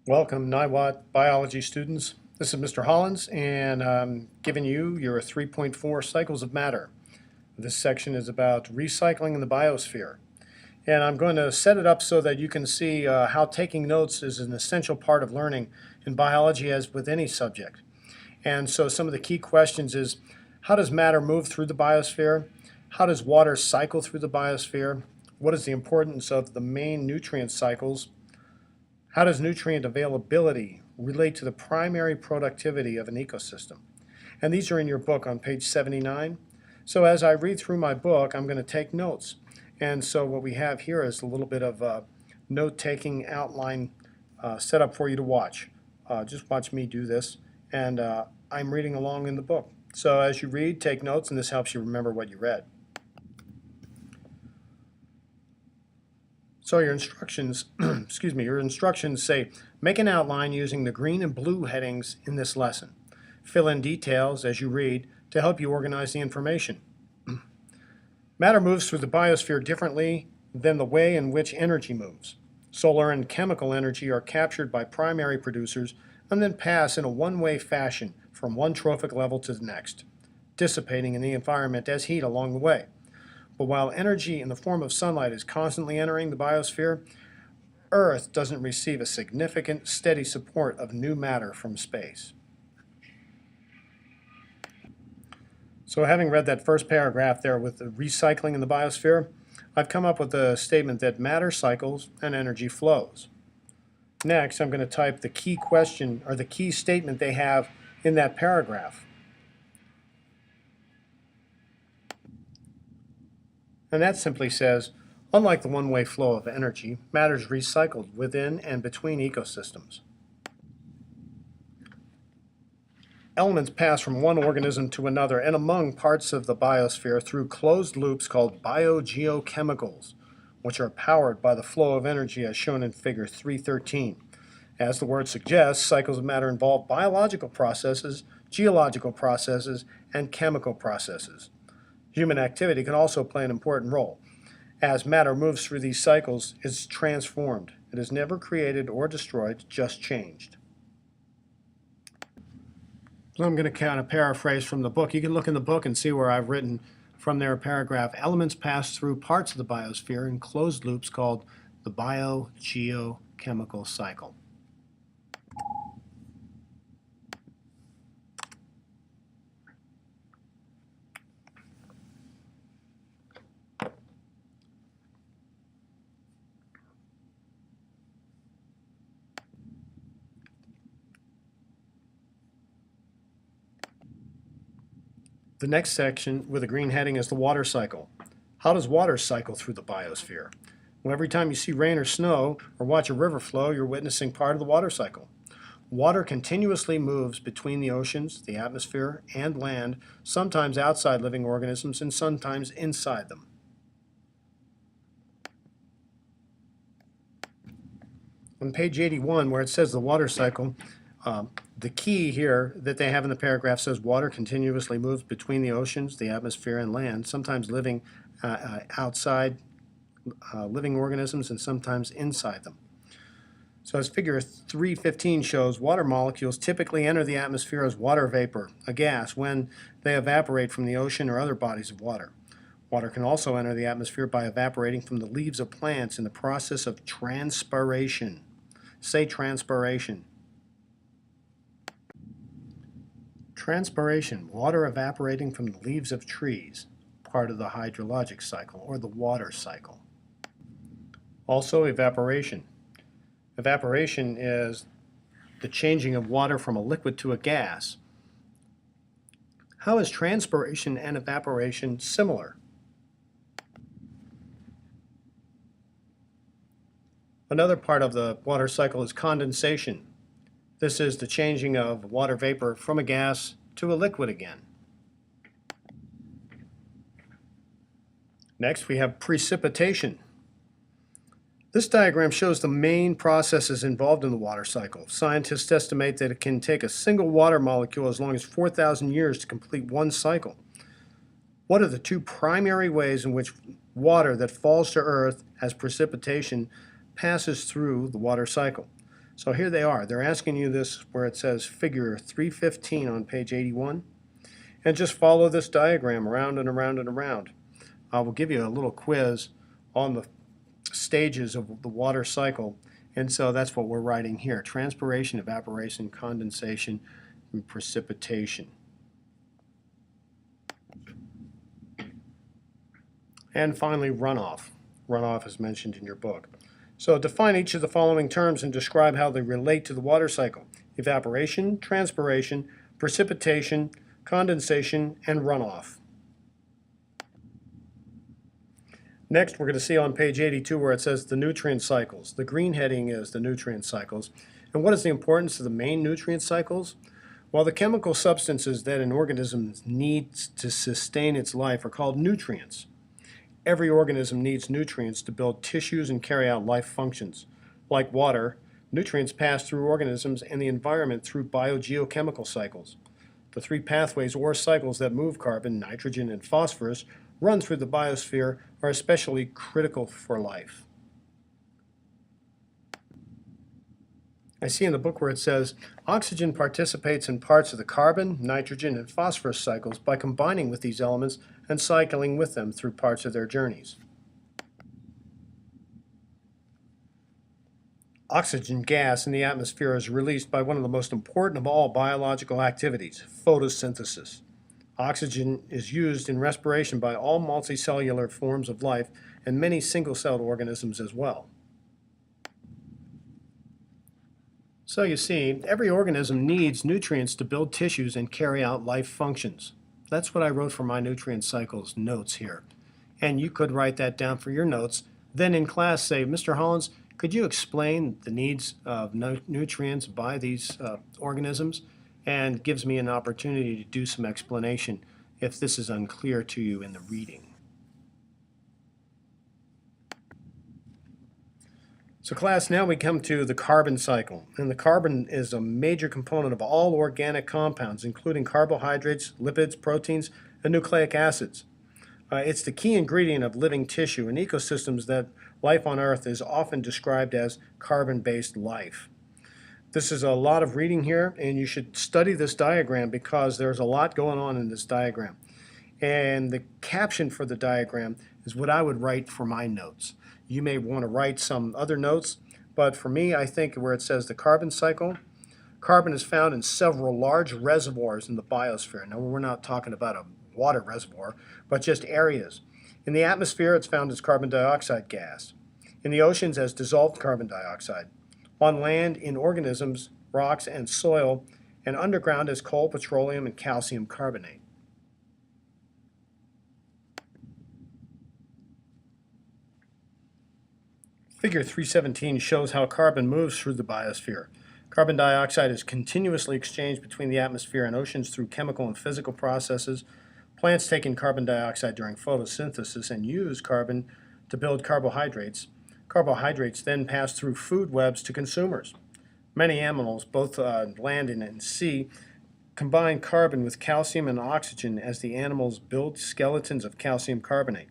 Welcome, NIWAT biology students. This is Mr. Hollins, and I'm giving you your 3.4 cycles of matter. This section is about recycling in the biosphere. And I'm going to set it up so that you can see how taking notes is an essential part of learning in biology as with any subject. And so some of the key questions is, how does matter move through the biosphere? How does water cycle through the biosphere? What is the importance of the main nutrient cycles? How does nutrient availability relate to the primary productivity of an ecosystem? And these are in your book on page 79. So as I read through my book, I'm going to take notes. And so what we have here is a little bit of a note-taking outline set up for you to watch. Just watch me do this, and I'm reading along in the book. So as you read, take notes, and this helps you remember what you read. So your instructions, your instructions say, make an outline using the green and blue headings in this lesson. Fill in details as you read to help you organize the information. Matter moves through the biosphere differently than the way in which energy moves. Solar and chemical energy are captured by primary producers and then pass in a one-way fashion from one trophic level to the next, dissipating in the environment as heat along the way. But while energy in the form of sunlight is constantly entering the biosphere, Earth doesn't receive a significant, steady support of new matter from space. So having read that first paragraph there with the recycling in the biosphere, I've come up with a statement that matter cycles and energy flows. Next, I'm going to type the key question or the key statement they have in that paragraph. And that simply says, unlike the one-way flow of energy, matter is recycled within and between ecosystems. Elements pass from one organism to another and among parts of the biosphere through closed loops called biogeochemicals, which are powered by the flow of energy as shown in figure 313. As the word suggests, cycles of matter involve biological processes, geological processes, and chemical processes. Human activity can also play an important role. As matter moves through these cycles, it's transformed. It is never created or destroyed, just changed. So I'm going to kind of paraphrase from the book. You can look in the book and see where I've written from their paragraph, elements pass through parts of the biosphere in closed loops called the biogeochemical cycle. The next section with a green heading is the water cycle. How does water cycle through the biosphere? Well, every time you see rain or snow or watch a river flow, you're witnessing part of the water cycle. Water continuously moves between the oceans, the atmosphere, and land, sometimes outside living organisms and sometimes inside them. On page 81, where it says the water cycle, the key here that they have in the paragraph says water continuously moves between the oceans, the atmosphere, and land, sometimes living outside living organisms and sometimes inside them. So as figure 315 shows, water molecules typically enter the atmosphere as water vapor, a gas, when they evaporate from the ocean or other bodies of water. Water can also enter the atmosphere by evaporating from the leaves of plants in the process of transpiration. Say transpiration. Transpiration, water evaporating from the leaves of trees, part of the hydrologic cycle or the water cycle. Also evaporation. Evaporation is the changing of water from a liquid to a gas. How is transpiration and evaporation similar? Another part of the water cycle is condensation. This is the changing of water vapor from a gas to a liquid again. Next, we have precipitation. This diagram shows the main processes involved in the water cycle. Scientists estimate that it can take a single water molecule as long as 4,000 years to complete one cycle. What are the two primary ways in which water that falls to Earth as precipitation passes through the water cycle? So here they are. They're asking you this where it says figure 315 on page 81. And just follow this diagram around and around and around. I will give you a little quiz on the stages of the water cycle. And so that's what we're writing here. Transpiration, evaporation, condensation, and precipitation. And finally, runoff. Runoff is mentioned in your book. So define each of the following terms and describe how they relate to the water cycle. Evaporation, transpiration, precipitation, condensation, and runoff. Next, we're going to see on page 82 where it says the nutrient cycles. The green heading is the nutrient cycles. And what is the importance of the main nutrient cycles? Well, the chemical substances that an organism needs to sustain its life are called nutrients. Every organism needs nutrients to build tissues and carry out life functions. Like water, nutrients pass through organisms and the environment through biogeochemical cycles. The three pathways or cycles that move carbon, nitrogen, and phosphorus run through the biosphere are especially critical for life. I see in the book where it says, oxygen participates in parts of the carbon, nitrogen, and phosphorus cycles by combining with these elements and cycling with them through parts of their journeys. Oxygen gas in the atmosphere is released by one of the most important of all biological activities, photosynthesis. Oxygen is used in respiration by all multicellular forms of life and many single-celled organisms as well. So you see, every organism needs nutrients to build tissues and carry out life functions. That's what I wrote for my nutrient cycles notes here. And you could write that down for your notes. Then in class say, Mr. Hollins, could you explain the needs of nutrients by these organisms? And gives me an opportunity to do some explanation if this is unclear to you in the reading. So class, now we come to the carbon cycle. And the carbon is a major component of all organic compounds, including carbohydrates, lipids, proteins, and nucleic acids. It's the key ingredient of living tissue and ecosystems that life on Earth is often described as carbon-based life. This is a lot of reading here, and you should study this diagram because there's a lot going on in this diagram. And the caption for the diagram is what I would write for my notes. You may want to write some other notes, but for me, I think where it says the carbon cycle, carbon is found in several large reservoirs in the biosphere. Now, we're not talking about a water reservoir, but just areas. In the atmosphere, it's found as carbon dioxide gas. In the oceans, as dissolved carbon dioxide. On land, in organisms, rocks, and soil, and underground as coal, petroleum, and calcium carbonate. Figure 317 shows how carbon moves through the biosphere. Carbon dioxide is continuously exchanged between the atmosphere and oceans through chemical and physical processes. Plants take in carbon dioxide during photosynthesis and use carbon to build carbohydrates. Carbohydrates then pass through food webs to consumers. Many animals, both land and sea, combine carbon with calcium and oxygen as the animals build skeletons of calcium carbonate.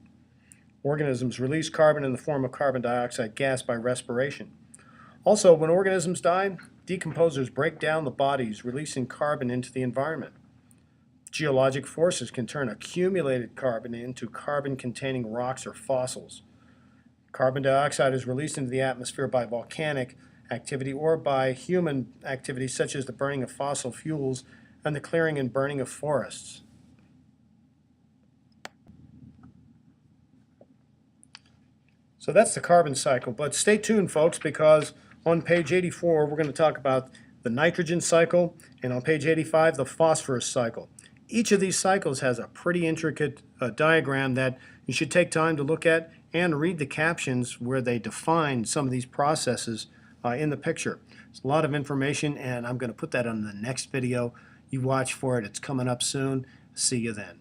Organisms release carbon in the form of carbon dioxide gas by respiration. Also, when organisms die, decomposers break down the bodies, releasing carbon into the environment. Geologic forces can turn accumulated carbon into carbon-containing rocks or fossils. Carbon dioxide is released into the atmosphere by volcanic activity or by human activities such as the burning of fossil fuels and the clearing and burning of forests. So that's the carbon cycle, but stay tuned, folks, because on page 84 we're going to talk about the nitrogen cycle, and on page 85 the phosphorus cycle. Each of these cycles has a pretty intricate diagram that you should take time to look at and read the captions where they define some of these processes in the picture. It's a lot of information, and I'm going to put that on the next video. You watch for it. It's coming up soon. See you then.